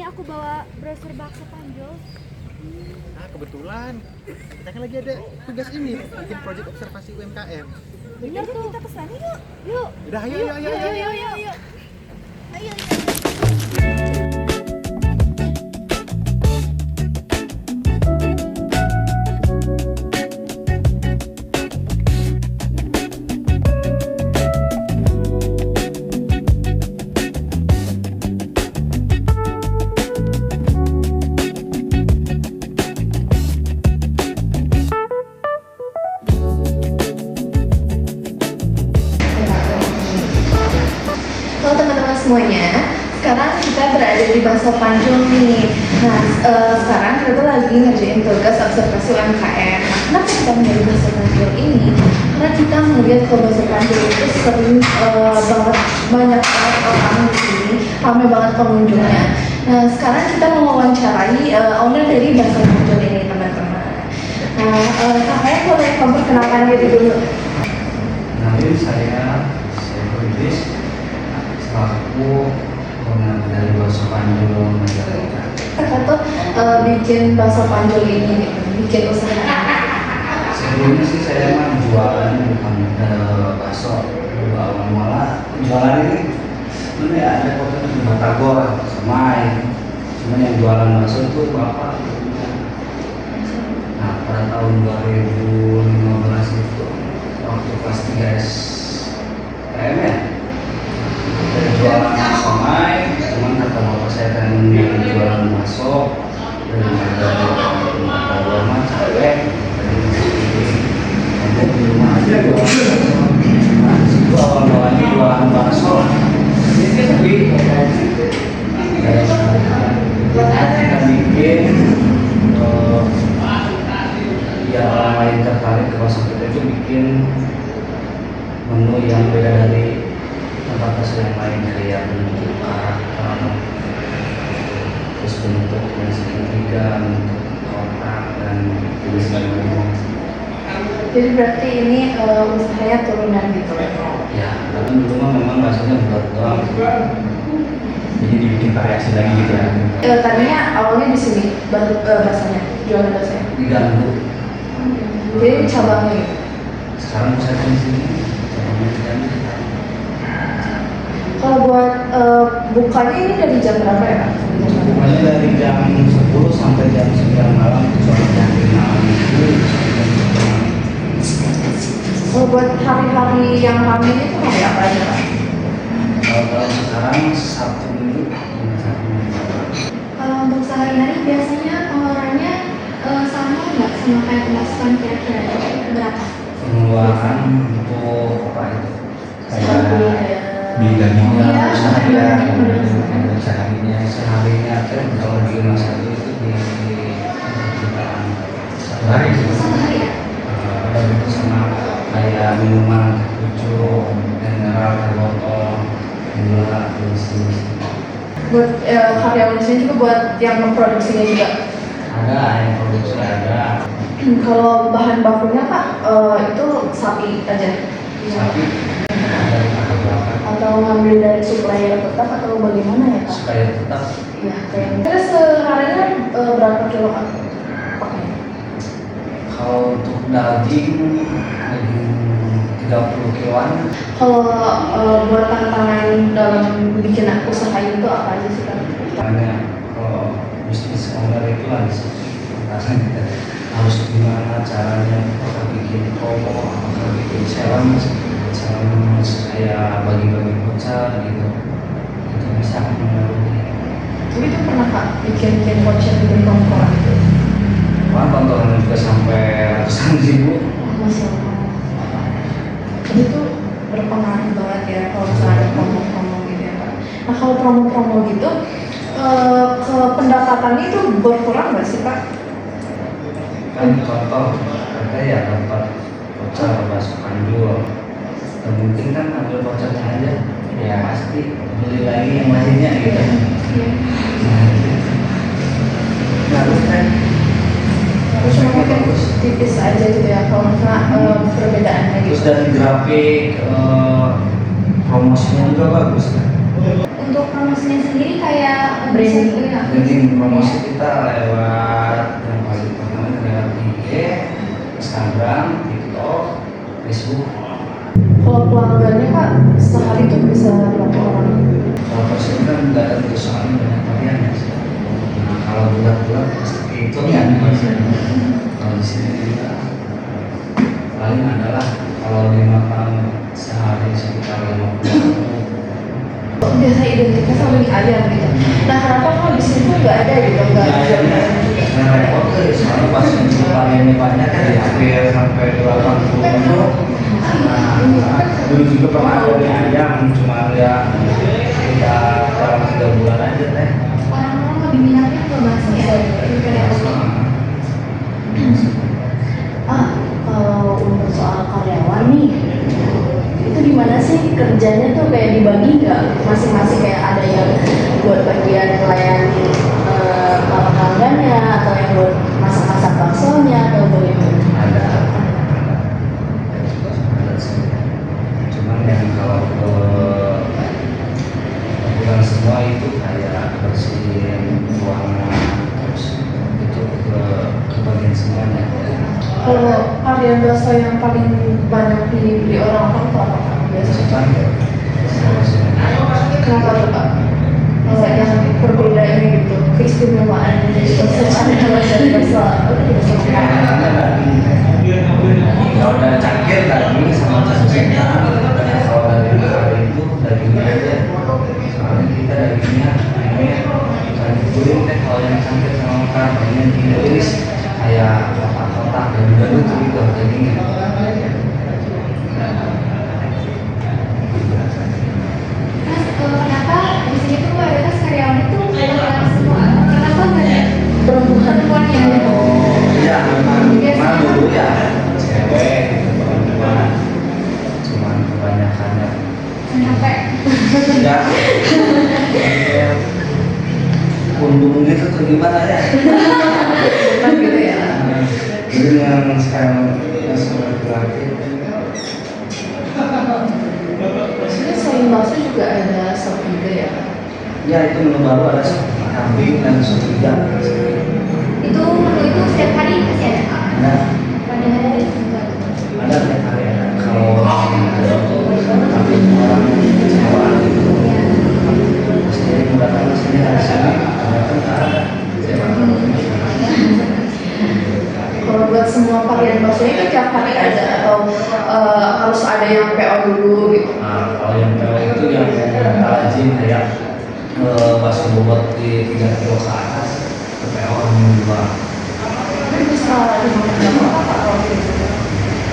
aku bawa browser bakso Panjol. Kebetulan kita kan lagi ada tugas ini, bikin proyek observasi UMKM. Bener tuh. Kita kesana yuk. Yuk. Udah, ayo. Ayo. Halo teman-teman semuanya, sekarang kita berada di Bakso Panjol nih. Nah, sekarang kita tuh lagi ngerjain tugas observasi UMKM. Nah, kenapa kita menjadi Bakso Panjol ini? Karena kita melihat kalau Bakso Panjol itu sering banyak banget orang di sini, ramai banget pengunjungnya. Nah, sekarang kita mau wawancarai owner dari Bakso Panjol ini, teman-teman. Nah, kakaknya boleh memperkenalkan diri dulu. Kenalin, saya Idris, selaku owner dari Bakso Panjol Majalengka. Kakak tuh bikin Bakso Panjol ini, bikin usaha. Sebelumnya sih saya mah jualan bukan bakso, awal mula jualan ini sebenarnya ada kota di Batagor, Semai. Cuman yang jualan bakso itu bapak. Nah, pada tahun 2015 itu waktu kelas 3 STM ya, dari jualan somai, cuman kata bapak saya kan jualan bakso dari ada mah cewek dari di rumah aja jualan bakso. Nah, disitu awal-awalnya jualan bakso tapi kita bikin biar orang lain tertarik ke bakso kita itu bikin menu yang beda dari tempat bakso yang lain, kayak bentuk karakter, terus bentuknya segitiga, bentuk kotak dan jenis lainnya. Jadi berarti ini usahanya turunan gitu Ya, karena dulu mah memang baksonya buat doang, jadi dibikin variasi lagi gitu ya. Tadinya awalnya di sini baru baksonya, jualan baksonya. Di Ganggu. Jadi cabangnya gitu. Sekarang saya di sini, cabangnya di Ganggu. Kalau buat bukanya ini dari jam berapa ya Kak? Bukanya dari jam 10 sampai jam 9 malam, kecuali hari malam itu. Kalau buat hari-hari yang ramai itu hari apa aja Kak? Kalau sekarang Sabtu Minggu. Kalau untuk sehari-hari biasanya pengeluarannya sama nggak sama kayak pemasukan kira-kira berapa? Pengeluaran untuk apa itu? Beli dagingnya, Iya, seharinya kan kalau di rumah satu itu di jutaan satu hari. Sehari ya? Itu sama kayak minuman, lucu, mineral, air botol, gula, terus. Buat karyawan di sini juga buat yang memproduksinya juga. Ada yang produksi ada. Kalau bahan bakunya Kak, itu sapi aja? Sapi dari kakak belakang Atau ngambil dari supplier tetap atau bagaimana ya Kak? supaya tetap. Iya, kayak terus seharinya berapa kilo Kak? Pakainya? Kalau untuk daging 30 kiloan. Kalau buat tantangan dalam bikin usaha itu apa aja sih Kak? Makanya kalau bisnis owner itu lagi tantangan kita harus gimana caranya, apakah bikin promo, apakah bikin challenge kayak bagi-bagi voucher gitu, itu bisa mengaruhi. Tapi itu pernah Kak bikin voucher, bikin promo gitu? Wah, tontonan juga sampai ratusan ribu. Masya Allah. Jadi itu berpengaruh banget ya kalau misalnya ada promo-promo gitu ya Kak. Nah kalau promo-promo gitu, ke pendapatannya itu berkurang nggak sih Kak? Kan contoh ada ya dapat voucher Bakso Panjol, dan mungkin kan ambil vouchernya aja, ya pasti beli lagi yang lainnya gitu. Nah, kan Cuma mungkin tipis aja gitu ya kalau misalnya perbedaannya gitu. Terus dari grafik promosinya juga bagus kan. Untuk promosinya sendiri kayak Branding. Branding promosi kita lewat yang paling pertama lewat IG, Instagram, TikTok, Facebook. Kalau pelanggannya Kak, sehari itu bisa berapa orang? Kalau persen kan nggak ada perusahaan banyak varian ya. Nah kalau bulat-bulat pasti itu ya biasanya. Kalau di sini juga paling adalah kalau dimakan sehari sekitar 50. Biasa identiknya sama mie ayam gitu. Nah kenapa kalau di sini tuh nggak ada gitu, nggak ada? Nah repot tuh soalnya pas variannya banyak kan ya hampir sampai 80 menu. Nah dulu juga pernah ada mie ayam cuma ya dalam 3 bulan aja teh. orang-orang lebih minatnya ke bakso ya daripada kopi. Kalau untuk soal karyawan nih, itu gimana sih kerjanya tuh kayak dibagi nggak? Masing-masing kayak ada yang buat bagian melayani para pelanggannya, atau yang buat masak-masak baksonya, atau bagaimana? Ada sih. Cuman yang kalau ke bukan semua itu kayak bersihin ruangan terus itu ke bagian semuanya. Kalau varian bakso yang paling banyak dibeli orang-orang tuh apa Kak? Biasanya? Kenapa tuh Kak? Kalau yang berbeda ini gitu, keistimewaan gitu, secara dari bakso, Kalau dari cangkir daging sama cacing, kalau dari luar itu dagingnya aja. Soalnya kita dagingnya daging guling deh kalau yang cangkir sama makan dagingnya diiris kayak kotak-kotak dan baru itu gitu dagingnya. Terus kenapa di sini tuh mayoritas karyawan itu laki-laki semua? Kenapa nggak ada perempuan yang Iya, memang dulu ya cewek perempuan, cuman kebanyakannya capek? ya undung gitu tuh gimana ya? gitu ya. Jadi yang sekarang sama laki-laki. Maksudnya selain bakso juga ada sop juga ya? Ya itu menu baru ada sop kambing dan sop iga. Itu menu itu setiap hari pasti ada. Ada Pada hari itu enggak. ada tiap hari ada. Kalau ada tuh kambing orang gitu. Pasti yang datang ke sini hari Senin, datang nggak ada. Kalau buat semua varian baksonya kan tiap hari ada, atau harus ada yang PO dulu gitu? Nah, kalau yang PO itu yang rajin kayak bakso bobot di 3 kilo ke atas, ke PO hanya 2. Kan bisa dimakan berapa apa kalau gitu?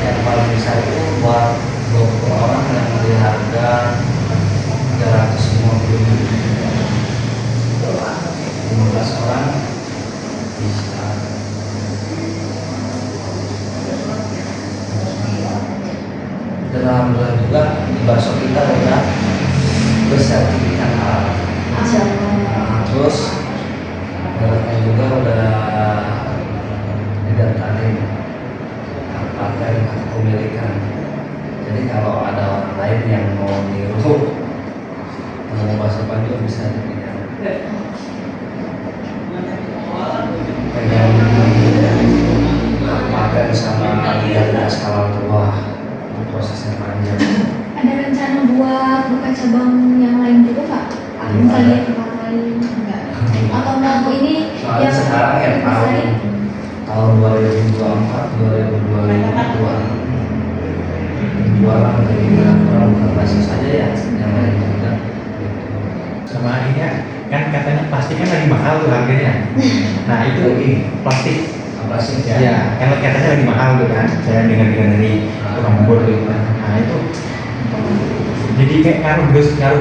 Yang paling besar itu buat 20 orang yang di harga 350.000. 15 orang bisa. Dan alhamdulillah juga di bakso kita udah bersertifikat halal. Nah, terus mereknya juga udah didaftarin paten kepemilikan. Jadi kalau ada orang lain yang mau niru mau bakso Panjang bisa dipinjam. Pegang paten sama lihat skala tua, prosesnya panjang. Ada rencana buat buka cabang yang lain juga Pak? Misalnya di tempat lain enggak? Atau mau ini Soalnya sekarang ya tahun 2024 2025 jualan dari orang bukan bakso saja ya, yang lain juga. Sama ini ya, kan katanya plastik kan lagi mahal tuh harganya. Nah itu plastik Plastik ya. ya, kan katanya lagi mahal tuh kan. Saya dengar-dengar dari tukang bubur tuh. Nah itu jadi kayak ngaruh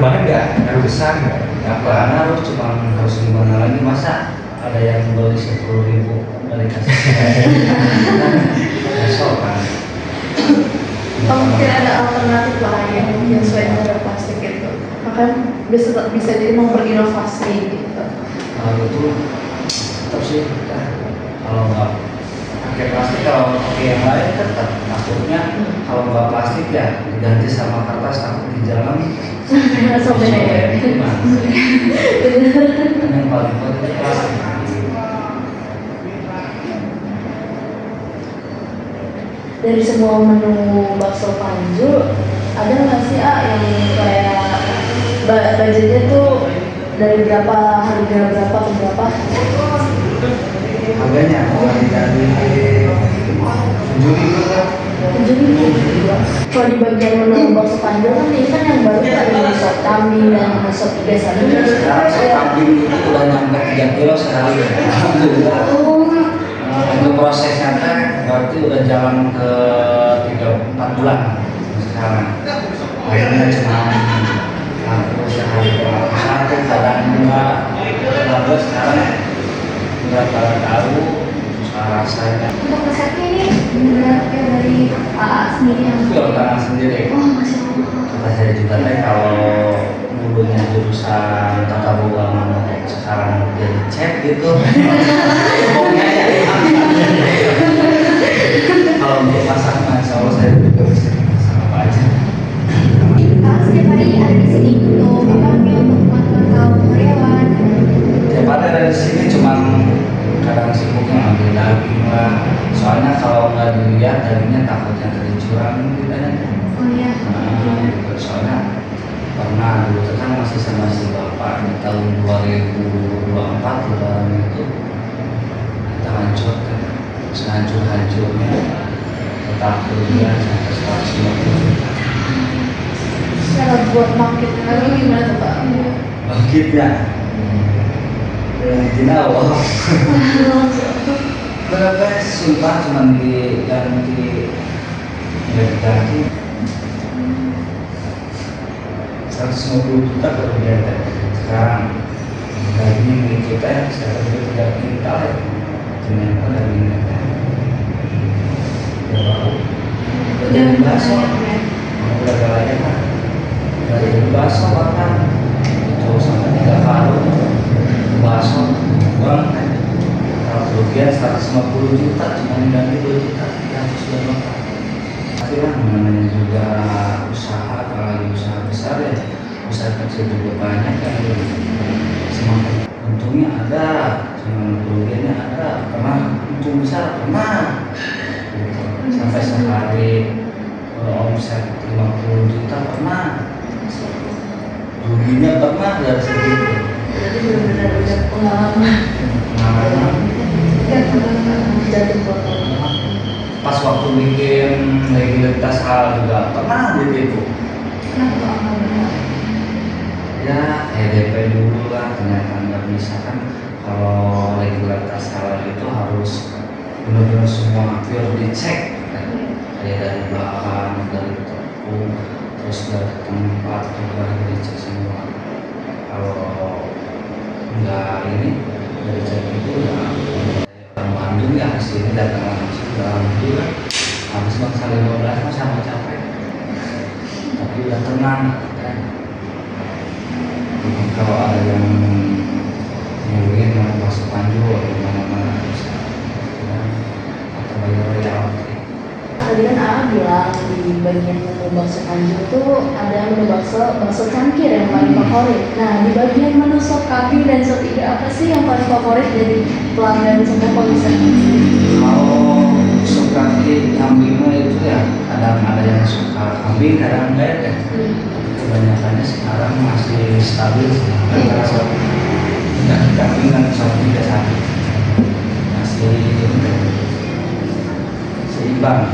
banget nggak? Ngaruh besar nggak? Apa harus cuma harus gimana lagi, masa ada yang beli 10.000 dari kasih besok kan. Oh, mungkin ada alternatif lain yang selain dari plastik itu, makanya bisa jadi mau berinovasi gitu. Kalau itu tetap sih ya. Kalau nggak pakai plastik, kalau pakai yang lain tetap takutnya kalau nggak plastik ya diganti sama kertas, takut di jalan So beda ya. Kan yang paling penting rasa. Dari semua menu bakso Panjul, ada nggak sih yang kayak budgetnya tuh dari berapa, harga berapa ke berapa? Harganya mulai dari 7.000 kan. 7.000. Kalau di bagian menu bakso Panjul kan ini kan yang baru tuh ada sop kambing dan sop iga sapi. Sekarang sop kambing itu udah nyampe 3 kilo sekali. Alhamdulillah. Untuk prosesnya teh berarti udah jalan ke 3-4 bulan sekarang. Akhirnya cuma aku sehari satu kadang 2 sekarang udah tahu rasanya. Untuk resepnya ini benar kayak dari AA sendiri yang Itu tangan sendiri. oh masya Allah. Kata saya juga teh kalau dulunya jurusan tata boga sekarang jadi cek gitu. Pokoknya ya. Kalau untuk masak, masya Allah saya juga bisa masak apa aja. Kak setiap hari ada di sini untuk apa namanya untuk memantau karyawan. Tiap hari ada di sini cuman kadang sibuknya ambil daging lah. Soalnya kalau nggak dilihat dagingnya takutnya tercurang gitu kan. Oh iya. Nah, gitu. Soalnya pernah dulu kan masih sama si bapak di tahun 2024 lebaran itu kita hancur kan, sehancur-hancurnya tetap kerugian sampai 150 juta. Cara buat marketnya lagi gimana tuh Pak? Bangkitnya yang tidak wah berapa sumpah cuma diganti 150 juta kerugian teh. Sekarang daging kita sekarang sudah 3 kintal ya, ternyata dagingnya teh udah bau, udah jadi bakso, udah gak layak kan, udah jadi bakso bahkan itu sampai 3 karung bakso kurang kan. Kalau kerugian 150 juta cuma diganti 2 juta 300 juta. Tapi lah namanya juga usaha, apalagi usaha besar ya, usaha kecil juga banyak kan. Semakin untungnya ada, cuma kerugiannya ada. Pernah untung besar pernah gitu. Sampai sehari omset 50 juta pernah, ruginya pernah dari segitu. Jadi benar-benar udah pengalaman. Pengalaman Jatuh botol. pas waktu bikin legalitas hal juga pernah ditipu. Kenapa Pak? Ya EDP dulu lah, ternyata nggak bisa kan. Kalau legalitas halal itu harus benar-benar semua pure dicek kan. Kayak dari bahan, dari tepung, terus dari tempat juga dicek semua. Kalau nggak ini dari cek itu ya orang Bandung ya hasilnya datang langsung alhamdulillah. Habis bangsa 15 mah sama capek, tapi udah tenang kan. Jadi kalau ada yang ingin mau masuk Panjul di mana-mana bisa ya, atau bayar royalti. Tadi kan AA bilang di bagian menu bakso Panjul tuh ada menu bakso cangkir yang paling favorit. Nah di bagian menu sop kambing dan sop iga apa sih yang paling favorit dari pelanggan semua konser? Kalau suka kambingnya itu ya kadang ada yang suka kambing, kadang enggak ya. Kebanyakannya sekarang masih stabil antara sop kambing dan sop iga sapi masih seimbang.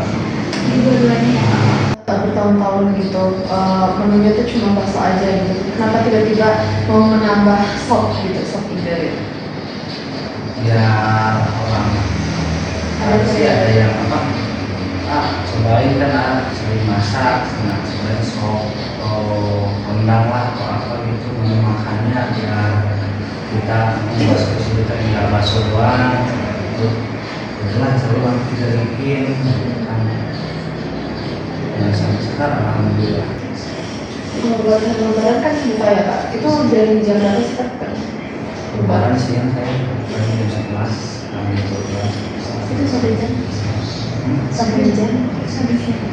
Ini dua-duanya ya. Bertahun-tahun gitu menunya tuh cuma bakso aja gitu. Kenapa tiba-tiba mau menambah sop gitu, sop iga gitu? Ya orang ada sih ada yang apa cobain kan sering masak, cobain sop atau rendang lah atau apa gitu menu makannya biar kita membuat kesulitan nggak bakso doang itu jelas seru lah kita bikin kan ya sampai sekarang alhamdulillah. Buat lebaran kan buka ya Pak, itu dari jam berapa sih Pak? Lebaran siang saya jam 11 kami berbuat Itu sampai jam? Sampai jam? Sampai siapa?